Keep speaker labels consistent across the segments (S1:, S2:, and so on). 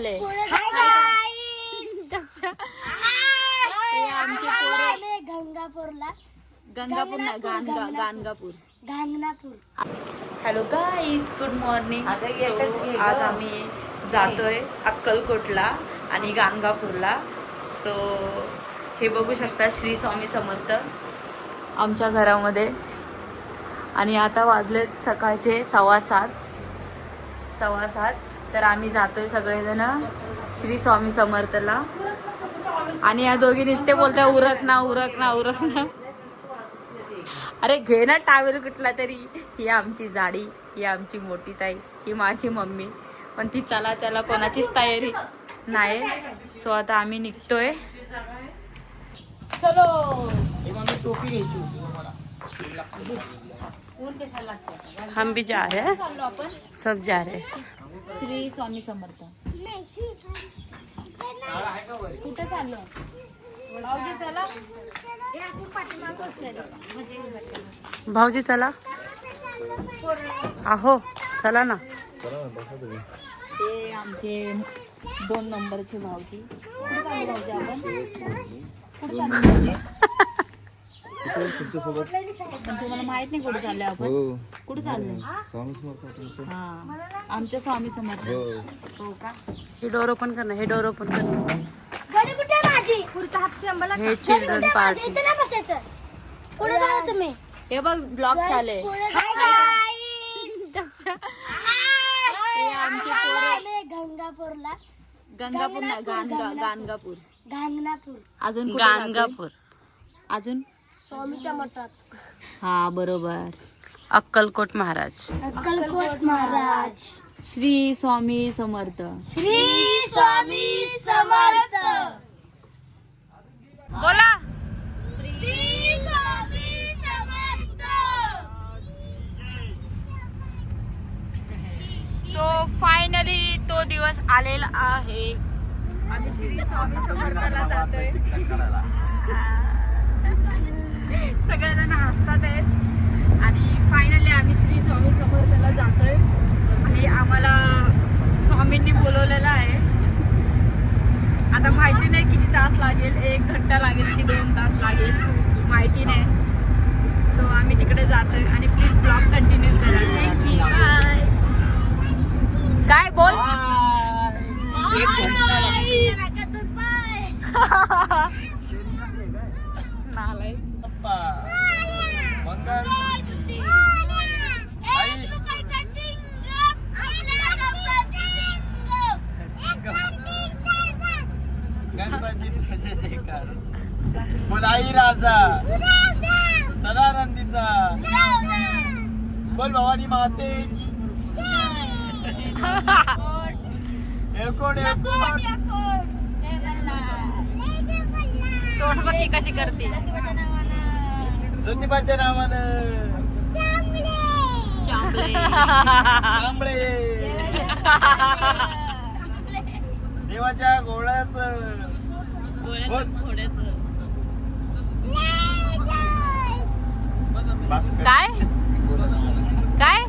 S1: चाललंय आमचे
S2: गंगापूरला
S1: गंगापूर नाही Ganagapur.
S2: Hello guys, good morning. आज आम्ही जातोय अक्कलकोटला आणि गाणगापूरला. सो हे बघू शकता श्री स्वामी समर्थ आमच्या घरामध्ये. आणि आता वाजलेत सकाळचे 6:15 तर आम्ही जातोय सगळेजण श्री स्वामी समर्थला. आणि या दोघी नुसते बोलताय उरक ना. अरे घे ना टावेल कुठला तरी. ही आमची जाडी, ही आमची मोठी ताई, ही माझी मम्मी. पण ती चला कोणाचीच तयारी नाही. सो आता आम्ही निघतोय. चलो.
S3: टोपी घ्यायची.
S1: हम भी जा रहे हैं,
S2: आपण
S1: सब जा रहे हैं.
S2: श्री स्वामी समर्थ. कुठे चाललो भाऊजी? चला.
S1: भाऊजी चला. आहो चला ना.
S2: हे आमचे 2 नंबरचे भाऊजी. कुठे चाललो भाऊजी आपण? कुठे चाललो भाऊजी?
S3: तुमच्यासोबत
S2: पण तुम्हाला माहित नाही कुठे चाललोय आपण? कुठे चाललोय? हा, आमच्या स्वामी समर्थ. हो का?
S1: हे डोर ओपन करणं, हे डोर ओपन करणं.
S2: गाडी कुठे माझी? पुढचा हात चंबला.
S1: हे चिल्ड्रन पार्टी.
S2: इथे नाही बसायचं. पुढे जायचं मी. हे बघ ब्लॉग चालले. हे आमचे पोरं
S4: गंगापूरला
S2: गंगापूर नाही गाणगापूर. अजून कुठे
S1: गाणगापूर.
S2: अजून
S4: स्वामीच्या मठात
S2: हा बरोबर.
S1: अक्कलकोट महाराज.
S4: अक्कलकोट महाराज.
S2: श्री स्वामी समर्थ.
S4: श्री स्वामी समर्थ.
S1: बोला.
S4: श्री स्वामी समर्थ.
S2: सो फायनली तो दिवस आलेला आहे. आम्ही श्री स्वामी समर्थला जातोय. सगळेजण हसतात आहेत. आणि फायनली आम्ही श्री स्वामी समर्थला जातोय. आणि आम्हाला स्वामींनी बोलवलेलं आहे. आता माहिती नाही किती तास लागेल, 1 घंटा लागेल की 2 तास लागेल, माहिती नाही. सो आम्ही तिकडे जातोय. आणि प्लीज ब्लॉग कंटिन्यू करा. थँक्यू. बाय. काय बोल? नालाय.
S3: बोलाई राजा सदानंदीचा. बोल भवानी माते की. एकोड
S2: तोंड बघ कशी करते.
S3: ज्योतिबाच्या नावानं तांबळे. देवाच्या गोळ्याचं
S2: काय काय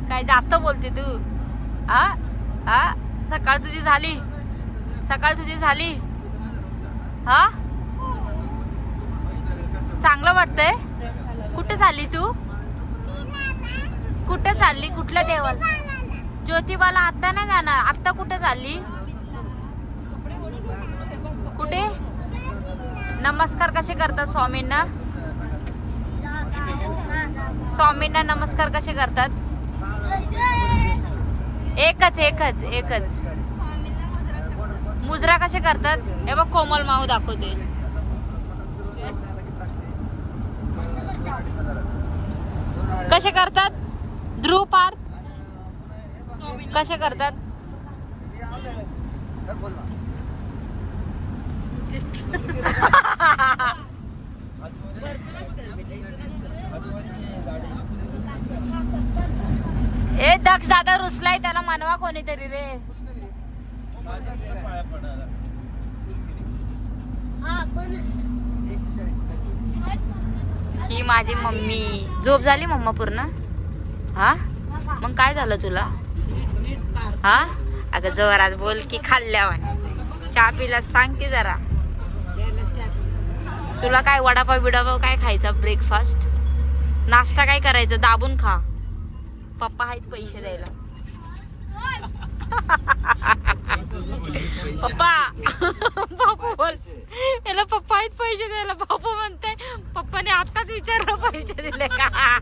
S2: काय जास्त बोलते तू. सकाळ तुझी झाली. हा चांगलं वाटतंय. कुठे चालली तू? कुठे चालली? कुठल्या देवाला? ज्योतिबाला आता नाही जाणार. आता कुठे चालली? कुठे? नमस्कार कसे करतात स्वामींना? स्वामींना नमस्कार कसे करतात? एकच. मुजरा कसे करतात? हे बघ कोमल माऊ दाखवते. कसे करतात? ध्रुव पार कसे करतात? ए दक्ष दादा रुसलाय, त्याला मनवा कोणीतरी रे. ही माझी मम्मी. झोप झाली मम्मा पूर्ण? हा मग काय झालं तुला? हा अगं जोरात बोल की खाल्ल्यावर चहा पिला सांग की जरा. तुला काय वडापाव बिडापाव काय खायचा ब्रेकफास्ट नाश्ता काय करायचं दाबून खा. पप्पा आहेत पैसे द्यायला. पप्पा बापू बोल याला पप्पा आहेत पैसे द्यायला. बापू म्हणते पप्पाने आताच विचारलं पैसे दिले का.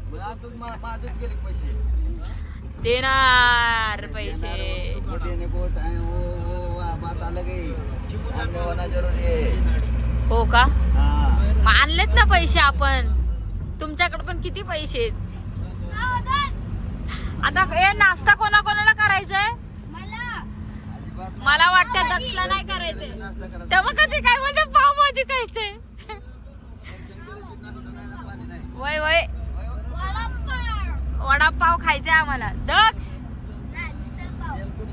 S2: देणार पैसे. हो का मग आणलेत ना पैसे आपण. तुमच्याकडे पण किती पैसे आहेत. आता हे नाश्ता कोणाकोणाला करायचंय. मला वाटतं दक्षला नाही करायचंय. तेव्हा कधी काय म्हणजे पावभाजी खायचंय. वय वय वडापाव खायचंय आम्हाला. दक्ष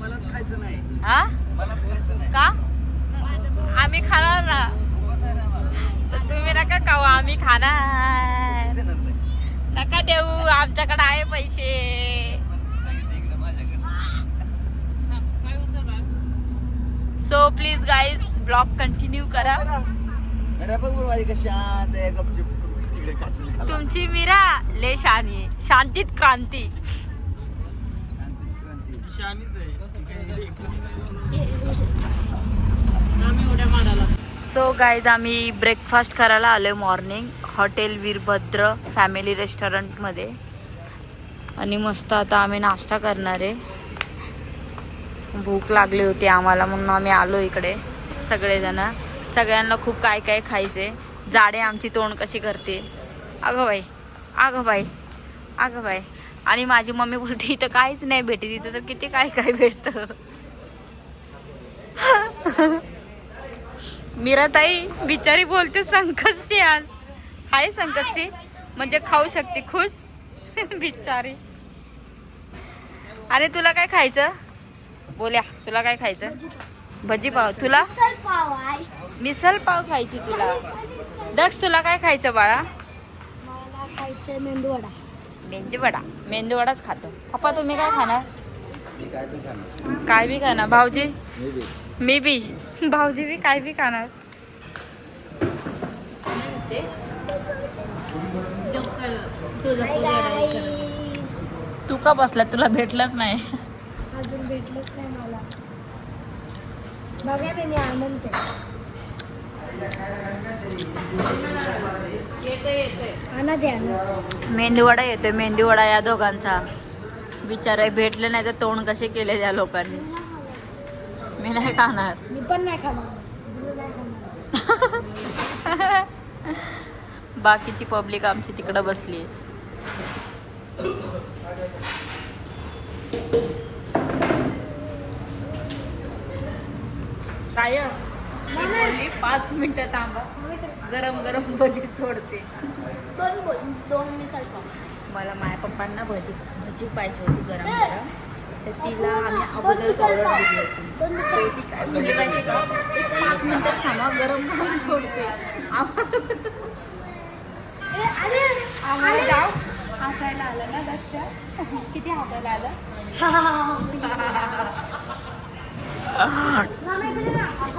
S3: मलाच खायचं नाही.
S2: हा का आम्ही खाणार ना. तुम्ही नका खाऊ आम्ही खाणार. नका देऊ आमच्याकडे आहे पैसे. So please guys blog continue करा. तुमची मीरा ले शानी शांतीत क्रांती. सो गाईज आम्ही ब्रेकफास्ट करायला आलोय मॉर्निंग हॉटेल वीरभद्र फॅमिली रेस्टॉरंटमध्ये. आणि मस्त आता आम्ही नाश्ता करणार आहे. भूक लागली होती आम्हाला म्हणून आम्ही आलो इकडे सगळेजण. सगळ्यांना खूप काय काय खायचे. जाडे आमची तोंड कशी करते. अगं बाई अगं बाई अगं बाई. आणि माझी मम्मी बोलते इथं काहीच नाही भेटत. इथं तर किती काय काय भेटतं. मीराताई बिचारी बोलते संकष्टी आज. हाय संकष्टी म्हणजे खाऊ शकते खुश बिचारी. अरे तुला काय खायचं बोल्या. तुला काय खायचं. भजी पाव. तुला मिसल पाव खायची. तुला दक्ष तुला काय खायचं बाळा.
S4: मला खायचं मेंदूवडा.
S2: मेंदूवडा. मेंदूवडाच खातो. पप्पा तुम्ही काय खाणार. काय बी खाणार. भाऊजी मी बी. भाऊजी बी काय बी खाणार. तू का बसला तुला भेटलंच नाही.
S4: अजून भेटलंच नाही मला. बघा मी आनंद आणा द्या.
S2: मेंदूवडा येतोय. मेंदूवडा या दोघांचा बिचारा भेटले नाही तर तोंड कसे केले त्या लोकांनी. मी नाही खाणार.
S4: मी पण नाही खाणार.
S2: बाकीची पब्लिक आमची तिकडं बसली. काय 5 मिनिटं थांबा. गरम गरम भजी सोडते.
S4: दोन मिसळ पाव.
S2: मला माझ्या पप्पांना भजी पाहिजे होती गरम गरम. तर तिला आम्ही अगोदरच ऑर्डर दिली होती. So ती काय बोलली पाहिजे का 5 मिनिटच थांबा गरम गरम सोडते. आम्हाला जाऊ हसायला आलं ना दक्ष. किती हसायला आलं.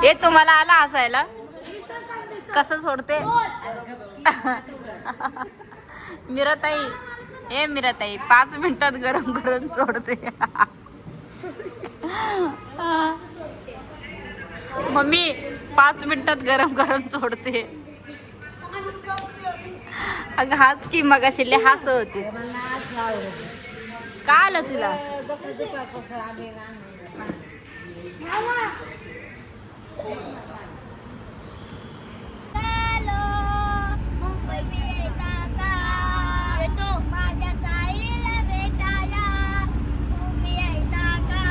S2: हे तुम्हाला आला हसायला. कसं सोडते मीराताई. ए मीराताई 5 मिनिटात गरम गरम सोडते. मम्मी 5 मिनिटात गरम गरम सोडते. अगं हाच की मग अशी हस होती. काय आलं तुला.
S4: माझ्या साईला भेटायला तुम्ही येता का.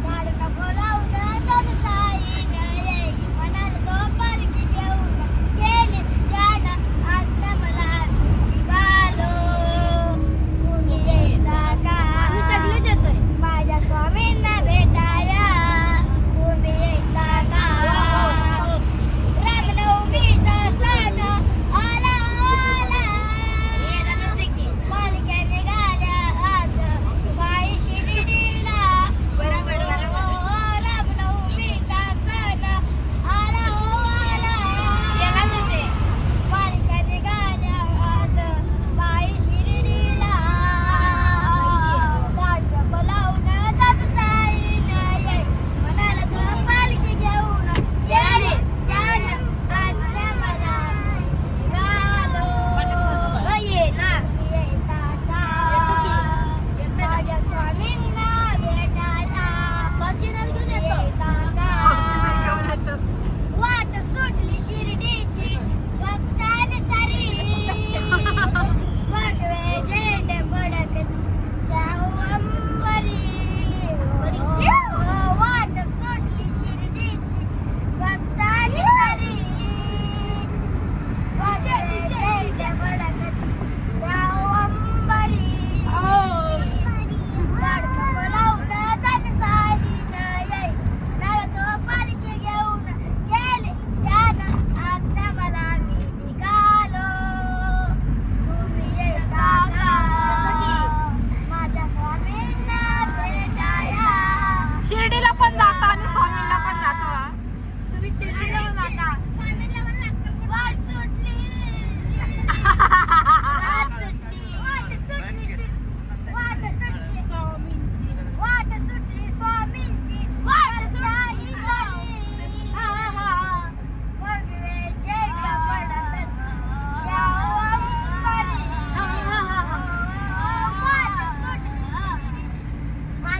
S4: झाड नको लावून तर साई गळे म्हणाल गोपाल की देऊन केली त्यानं आता मला निघालो. तुम्ही येता का. आम्ही सगळेच येतोय. माझ्या स्वामींना भेटायला तुम्ही येता का. रामनवमीचा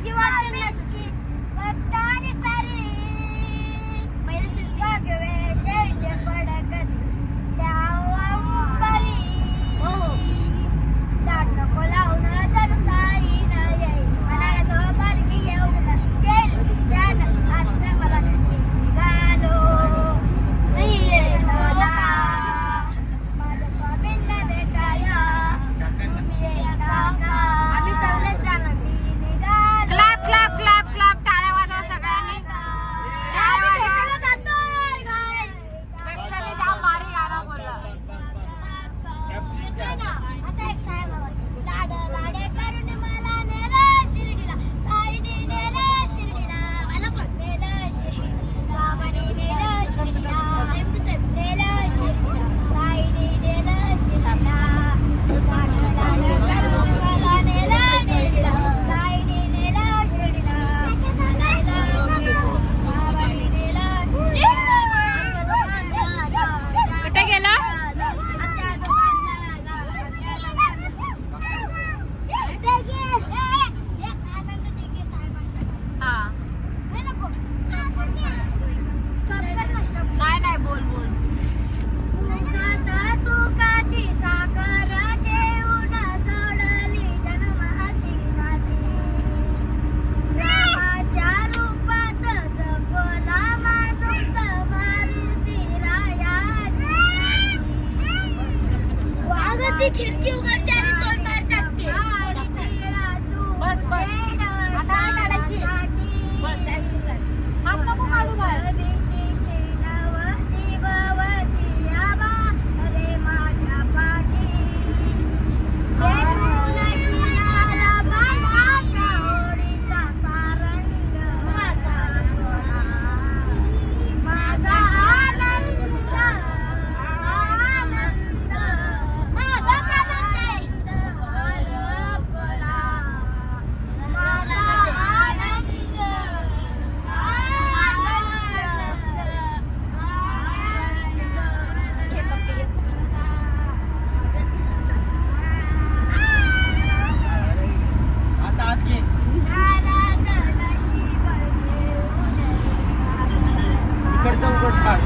S4: माझी वाटण्याची भक्तानी सारी भगवे चैत्य पडकत त्यावंबरी दाट नको लावून जणू साई न येई मनाला तो पालखी घेऊन येईल त्यानं आत्ता मला निघालो माझ्या स्वामींना भेटाया तुम्ही येता का? आम्ही सगळेच जाणार मी निघालो
S2: क्लॅप क्लॅप क्लॅप क्लॅप टाळ्या वाजवा सगळ्यांनी
S4: आम्ही भेटायला जातोय गाय
S2: पेक्षाने जाम भारी गाणं बोललं
S4: येतोय ना आता एक साहेबाबाची लाड लाडे करून मला नेलं शिर्डीला साईने नेलं शिर्डीला मला पण नेलं शिर्डीला रामाने नेलं शिर्डीला नेलं शिर्डीला साईने नेलं शिर्डीला लाड लाड करून मला नेलं शिर्डीला साईने नेलं शिर्डीला रामाने नेलं
S2: कुठे गेला हा नाही नाही बोल बोल
S4: सुखाची साखर ठेवून सोडली जन्माची नाती रामाच्या रूपात जपला माणूस मारुती रायाची वाघाची खिडकी उघडते आणि तोंड बाहेर टाकते
S2: बस, बस. आता हात काढायची. बस, हात नको काढू बाहेर.
S4: भीतीची नवती भवती आबा रे माझ्या पाठी येऊन किनारा बाणाच्या होडीचा सारंग माझा डोळा. माझा आनंद आनंद माझा आनंद हरपला. माझा आनंद
S3: आता आत घे इकडचं उघड टाक.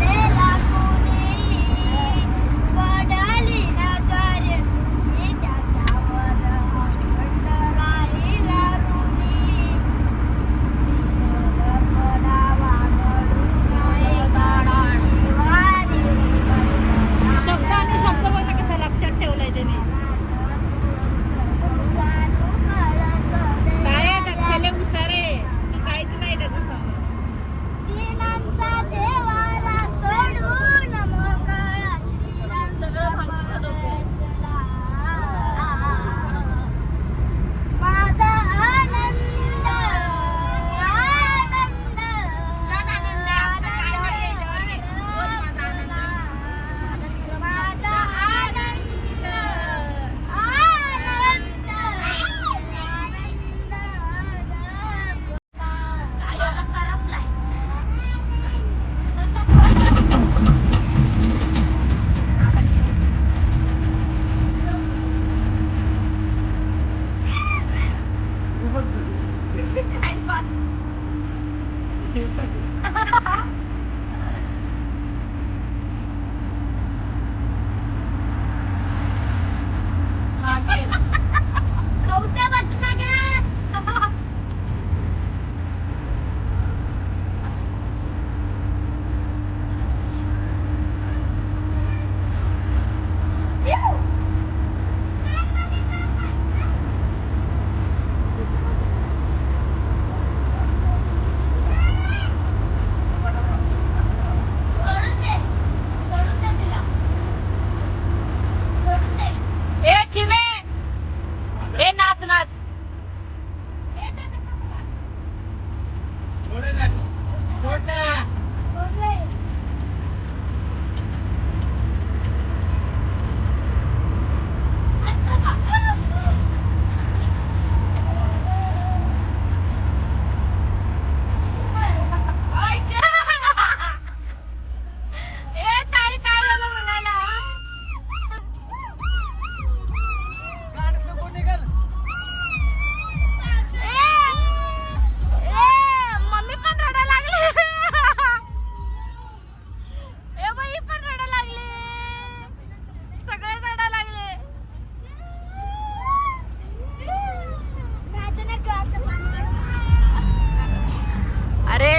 S4: पडली नजर तुझी त्याच्यावर राहिला रुणी दिसलं पडावा घडून काढाची वारी.
S2: शब्द आणि शब्द बघा कसं लक्षात ठेवलंय त्याने काय आहे दक्षले उसारे तू काहीच नाही त्याचं समज
S4: दिनांचा देवारा सोडून मोकळा श्रीरंग
S2: सगळं भांगीचं डोकं.
S4: परतला. माझा आनंद आनंद माझा आनंद आनंद आनंद करपलाय. कवट्या बसला गे.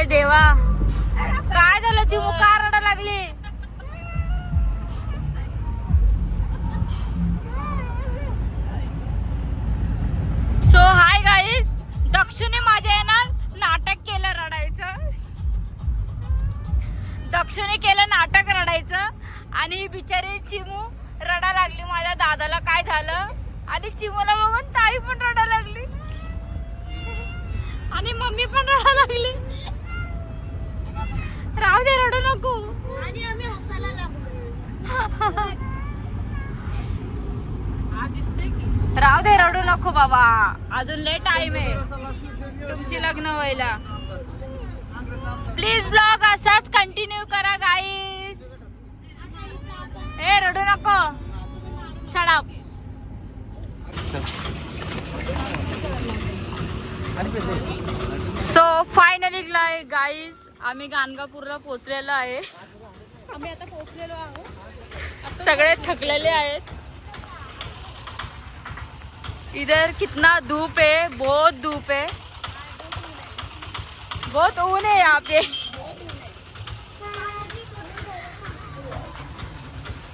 S2: देवा, काय झालं चिमू, का रडा लागली? सो हाय गाईस, दक्षने माझ्या येणार नाटक केलं रडायचं. दक्षने केलं नाटक रडायचं आणि बिचारी चिमू रडा लागली. माझ्या दादाला काय झालं आणि चिमूला बघून ताई पण रडा लागली आणि मम्मी पण रडा लागली. राहू दे, रडू नको.
S4: आणि आम्ही हसायला लागलो.
S2: राहू दे, रडू नको बाबा, अजून लय टाइम आहे तुमची लग्न व्हायला. प्लीज ब्लॉग असाच कंटिन्यू करा गाईस. ए रडू नको, shut up. So finally guys आम्ही गाणगापूरला पोहोचलेलो आहे. आम्ही आता पोहोचलेलो आहोत. सगळे थकलेले आहेत. इधर कितना धूप है, बहुत धूप है, बहुत ऊन है यहाँ पे.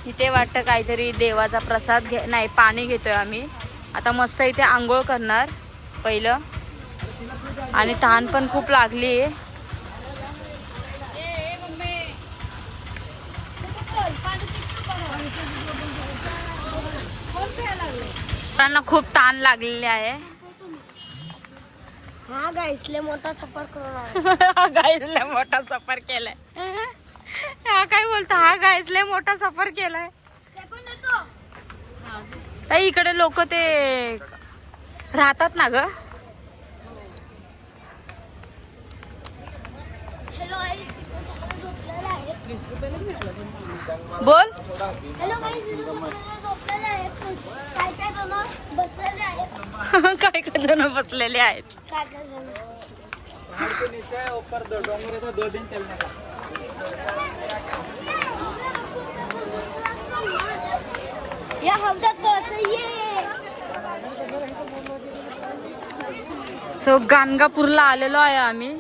S2: इथे वाटतं काहीतरी देवाचा प्रसाद नाही, पाणी घेतोय आम्ही. आता मस्त इथे आंघोळ करणार पहिलं. आणि तहान पण खूप लागली आहे. खूप ताण लागलेली आहे.
S4: हा गाईसले मोठा सफर करून
S2: गाईसले मोठा सफर केलाय. हा काय बोलतो, हा गाईसले मोठा सफर केलाय. ताई इकडे लोक ते राहतात ना ग. बोल.
S4: हॅलो गाईस, झोपलेले आहेत. काय काय जण बसलेले आहेत.
S2: काय काय जण बसलेले आहेत.
S4: काय काय जण
S3: के नीचे है, ऊपर दो डोंगर है, तो 2 दिन चलने का.
S4: या हफ्त्यात पोहोचये.
S2: सो गाणगापूरला आलेलो आहे आम्ही.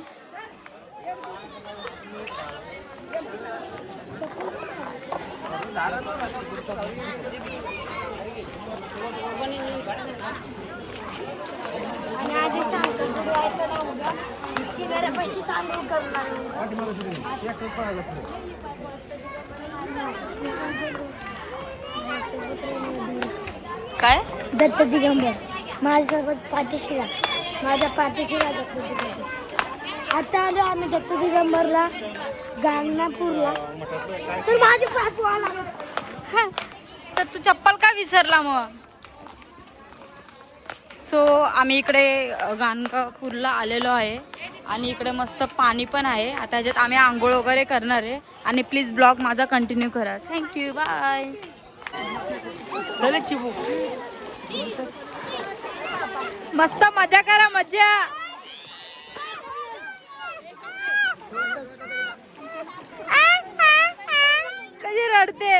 S4: आणि आधी सांगतो सुरवायचं नव्हतं, किनाऱ्यापाशी चालू करणार.
S2: काय
S4: दत्त दिगंबर माझ्यासोबत पाठीशी राहा, माझ्या पाठीशी राहा दत्त दिगंबर. आता आलो आम्ही दत्त दिगंबरला, गाणगापूरला. तर माझे पाय पोहायला लागले.
S2: तर तू चप्पल का विसरला मग? सो आम्ही इकडे गाणगापूरला आलेलो आहे आणि इकडे मस्त पाणी पण आहे. आता ह्याच्यात आम्ही आंघोळ वगैरे करणार आहे. आणि प्लीज ब्लॉग माझा कंटिन्यू करा. Thank you, bye.
S3: चले चिबू.
S2: मस्त मजा करा, मजा. कशी रडते,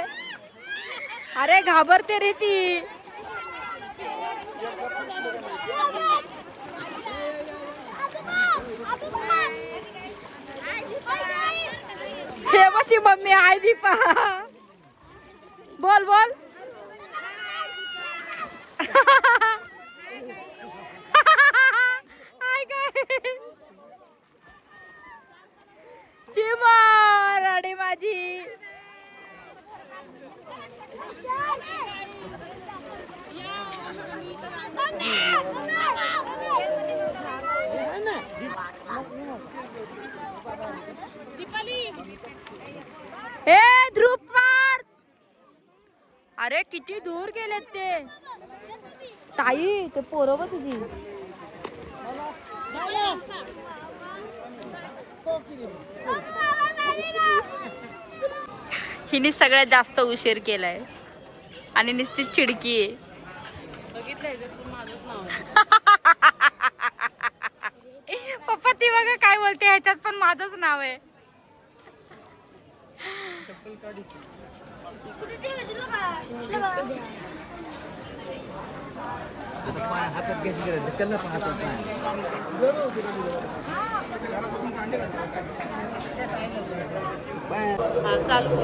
S2: अरे घाबरते रे ती. हे बघ ती मम्मी आहे दीपा. बोल बोल. चिमा राडी माझी. ए ध्रुव पार. अरे किती दूर गेलेत ते. ताई ते पोरं बघ तुझी. हिने सगळ्यात जास्त उशीर केलाय आणि नुसती चिडकी आहे. पप्पा ती बघा काय बोलते, ह्याच्यात पण माझंच नाव आहे.
S3: हातात घ्यायची गरज त्याला पण हातात
S1: हा चालू.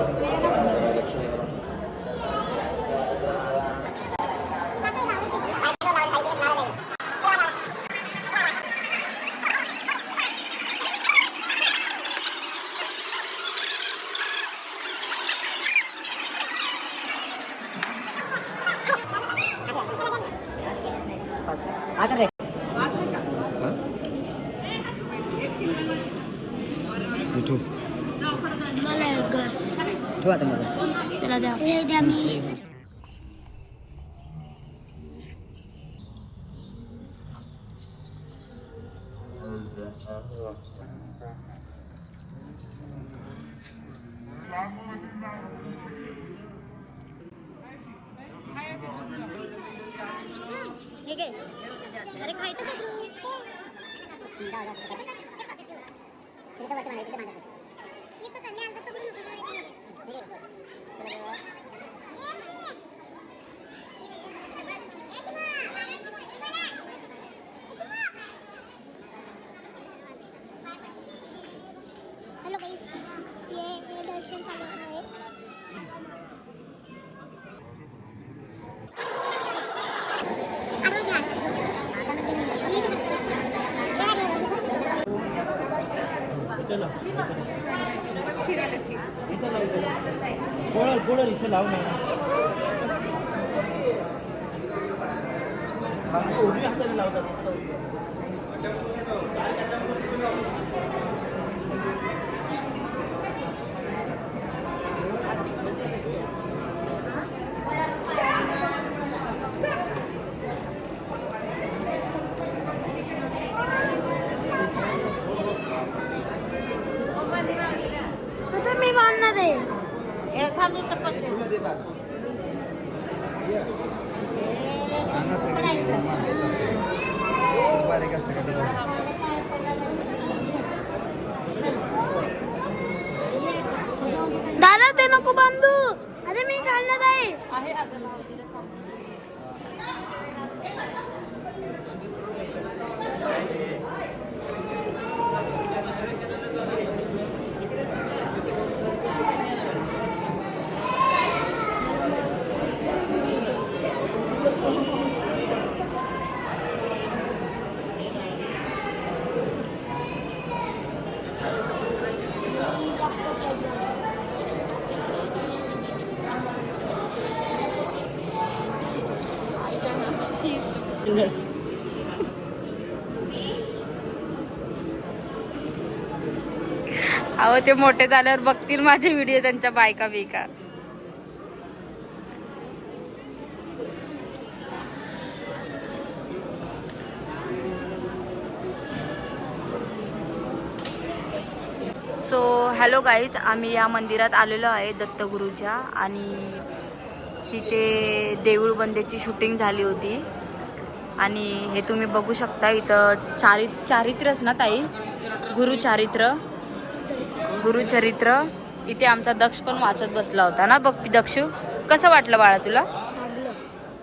S4: मला एक घास.
S3: ठेवा आता मला
S4: त्याला द्या. हे द्या मी. हे घे. अरे खायचं का तू? हेलो गाइस, ये दर्शन चालू आहे.
S3: पोळर इथे लावू ना उजवी हाताने लावतात.
S4: मी बांधणार आहे. दादा ते नको बांधू. अरे मी घालणार आहे.
S1: अहो ते मोठे झाल्यावर बघतील माझे व्हिडिओ त्यांच्या बायका बिका. सो हॅलो गाईज, आम्ही या मंदिरात आलेलो आहे दत्तगुरूच्या, आणि इथे देऊळ बंदेची शूटिंग झाली होती. आणि हे तुम्ही बघू शकता इथं चारित्रच ना ताई, गुरुचरित्र इथे आमचा दक्ष पण वाचत बसला होता ना. बघ दक्षू, कसं वाटलं बाळा तुला?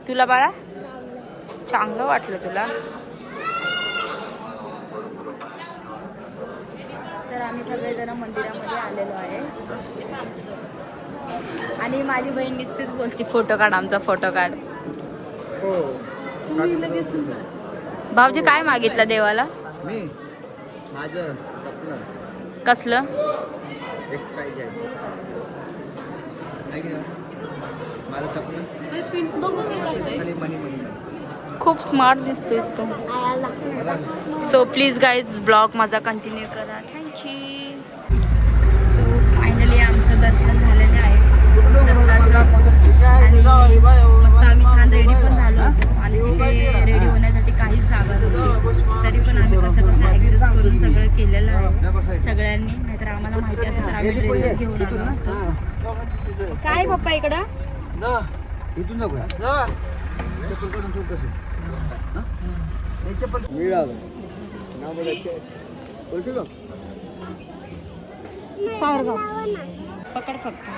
S1: तुला बाळा चांगलं वाटलं तुला? तर आम्ही सगळेजण मंदिरामध्ये आलेलो आहे. आणि माझी बहीण नुसतीच बोलती फोटो काढ, आमचा फोटो काढ. भाऊजी काय मागितलं देवाला?
S3: मी माझं स्वप्न
S1: कसलं?
S3: माझं स्वप्न
S1: खूप स्मार्ट दिसतोयस तू. सो प्लीज गाईज ब्लॉग माझा कंटिन्यू करा. थँक्यू. सो फायनली आमचं दर्शन झालेलं आहे आणि मस्त आम्ही छान रेडी पण झालो होतो. आणि तिथे रेडी होण्यासाठी काहीच जागा नव्हती, तरी पण आम्ही कसं ॲडजस्ट करून सगळं केलेलं आहे सगळ्यांनी. नाहीतर आम्हाला माहिती असेल तर आम्ही ड्रेसेस घेऊन आलो असतो. काय पप्पा इकडं
S3: इथून जाऊ
S1: पकड फक्त.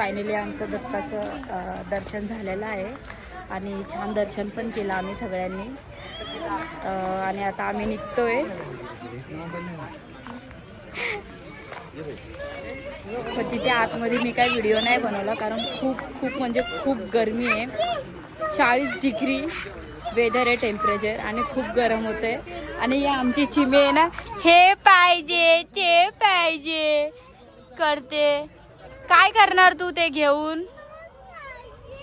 S1: फायनली आमचं दत्ताचं दर्शन झालेलं आहे आणि छान दर्शन पण केलं आम्ही सगळ्यांनी. आणि आता आम्ही निघतोय. पण तिथे आतमध्ये मी काही व्हिडिओ नाही बनवला कारण खूप खूप म्हणजे खूप गरमी आहे. 40 डिग्री वेदर आहे, टेम्परेचर, आणि खूप गरम होते. आणि ही आमची चिमे आहे ना, हे पाहिजे ते पाहिजे करते. काय करणार तू ते घेऊन?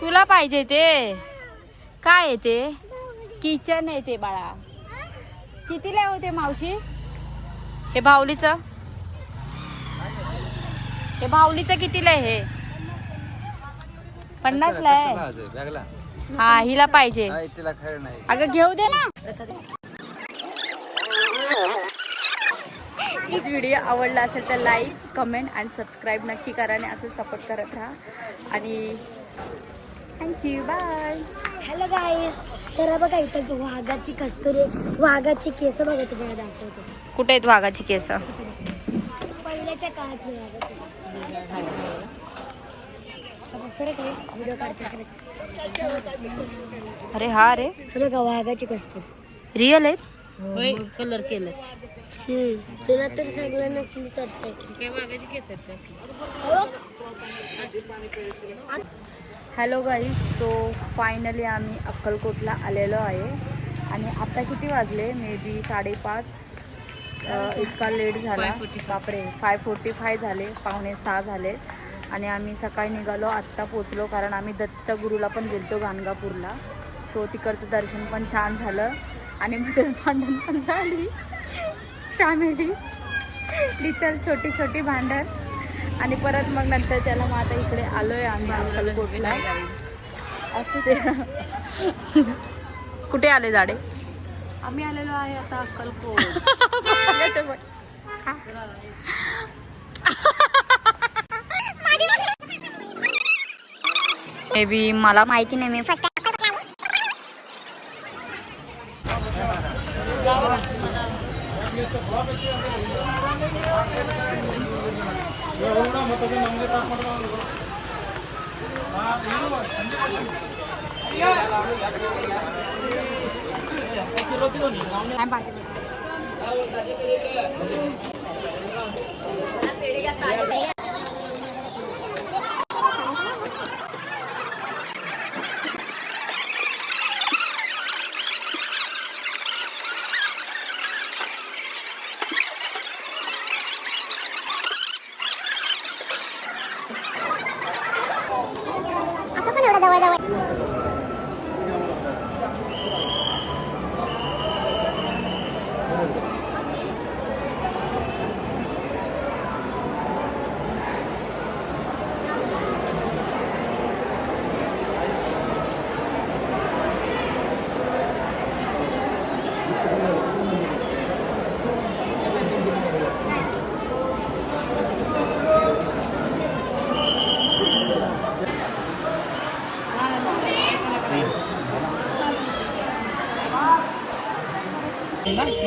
S1: तुला पाहिजे ते काय आहे ते? किचन आहे ते बाळा. कितीला होते मावशी? हे बाहुलीचं कितीला आहे हे? 50 ला आहे. हा, हिला पाहिजे. अगं घेऊ दे ना. ही व्हिडिओ आवडला असेल तर लाईक, कमेंट आणि सबस्क्राईब नक्की करा आणि असं सपोर्ट करत राहा. आणि थँक्यू, बाय.
S4: हॅलो गाईस, तर बघा इथं वाघाची कस्तुरी, वाघाची केस बघा तुम्हाला दाखवतो.
S1: कुठे आहेत वाघाची केस?
S4: पहिल्याच्या काळात सर काय व्हिडिओ काढते.
S1: अरे हा रे,
S4: बघा वाघाची कस्तुरी
S1: रिअल आहेत. कलर केलं.
S4: तुला तर सगळं नक्कीच वाटतंय.
S1: हॅलो गाईज, सो फायनली आम्ही अक्कलकोटला आलेलो आहे. आणि आता किती वाजले? May be 5:30. इतका लेट झाला. बापरे, 5:45 झाले, 5:45 झाले. आणि आम्ही सकाळी निघालो, आत्ता पोचलो कारण आम्ही दत्तगुरूला पण गेलतो गाणगापूरला. सो तिकडचं दर्शन पण छान झालं आणि मग भांडण पण झाली. फॅमिली लिटल छोटी छोटी भांडण. आणि परत मग नंतर त्याला मग आता इकडे आलोय आम्ही अक्कलकोटला. असं ते कुठे आले झाडे?
S2: आम्ही आलेलो आहे आता अक्कलकोट.
S1: मे बी मला
S4: माहिती नाही, मी फर्स्ट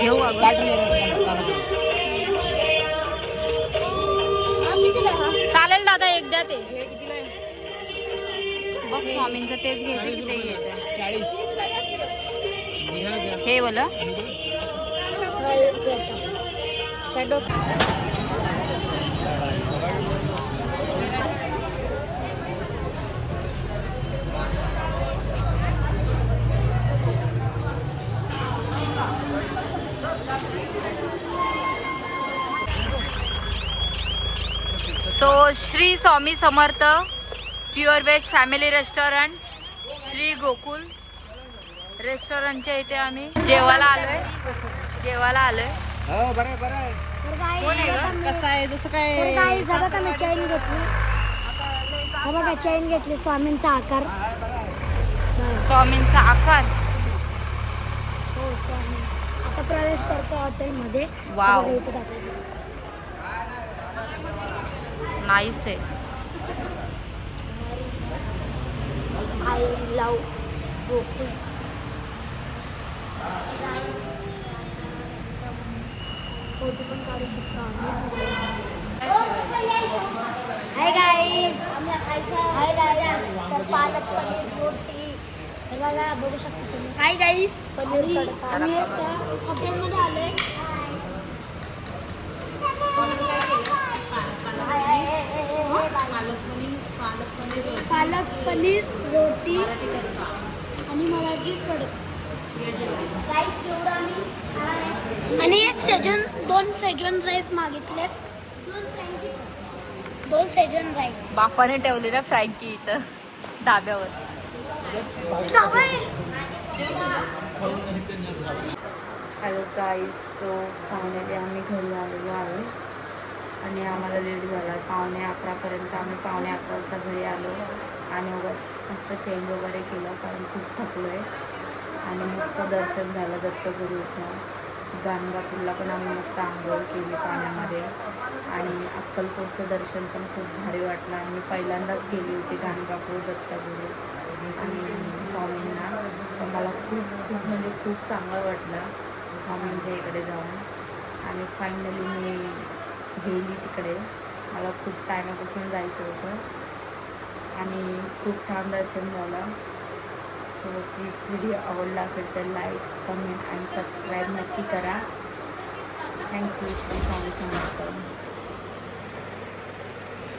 S1: घेऊ. चालेल दादा, एकदा ते बघ स्वामींचं तेच घ्यायचं की ते घ्यायचं?
S3: 40.
S1: हे बोला. तो Shri Swami Samarth pure veg family restaurant, Shri Gokul रेस्टॉरंटच्या इथे आम्ही जेवायला आलोय.
S3: हो, बरं आहे.
S1: कोण आहे ग?
S2: कसं आहे जसं काय
S4: तर काही बघा का मी चैन घेतली. हा बघा चैन घेतली, स्वामींचा आकार.
S1: स्वामींचा आकार.
S4: हो स्वामी. आता प्रवेश करतो हॉटेलमध्ये.
S1: वाव.
S4: बघा इथं दाखवतो.
S1: नाईस आहे.
S4: I love Gokul. फोटो पण काढू शकतो आम्ही. हाय गाईस, तर पालक पनीर रोटी हे बघा, बघू शकता तुम्ही. हाय गाईस, पनीर तडका. आम्ही आता हॉटेलमध्ये आलोय. पालक पनीर रोटी आणि मराठी तडका आणि दोन सेजन राईस मागितले. दोन सेजन राईस.
S1: बापाने ठेवले ना फ्रँकी इथं धाब्यावर. हॅलो गाईज, सो फायनली आम्ही घरी आलेलो आहे आणि आम्हाला लेट झाला. 11:45 आम्ही 11:15 वाजता घरी आलो आणि मस्त चेंज वगैरे केलं कारण खूप थकलो आहे. आणि मस्त दर्शन झालं दत्तगुरूचं. गाणगापूरला पण आम्ही मस्त आंघोळ केली पाण्यामध्ये आणि अक्कलकोटचं दर्शन पण खूप भारी वाटलं. आणि मी पहिल्यांदाच गेली होती गाणगापूर, दत्तगुरू आणि स्वामींना. तर मला खूप म्हणजे खूप चांगलं वाटलं स्वामींच्या इकडे जाऊन. आणि फायनली मी गेली तिकडे. मला खूप टायमापासून जायचं होतं आणि खूप छान दर्शन झालं. सो प्लीज व्हिडिओ आवडला असेल तर लाईक, कमेंट आणि सबस्क्राईब नक्की करा. थँक्यू. श्री स्वामी समर्थ.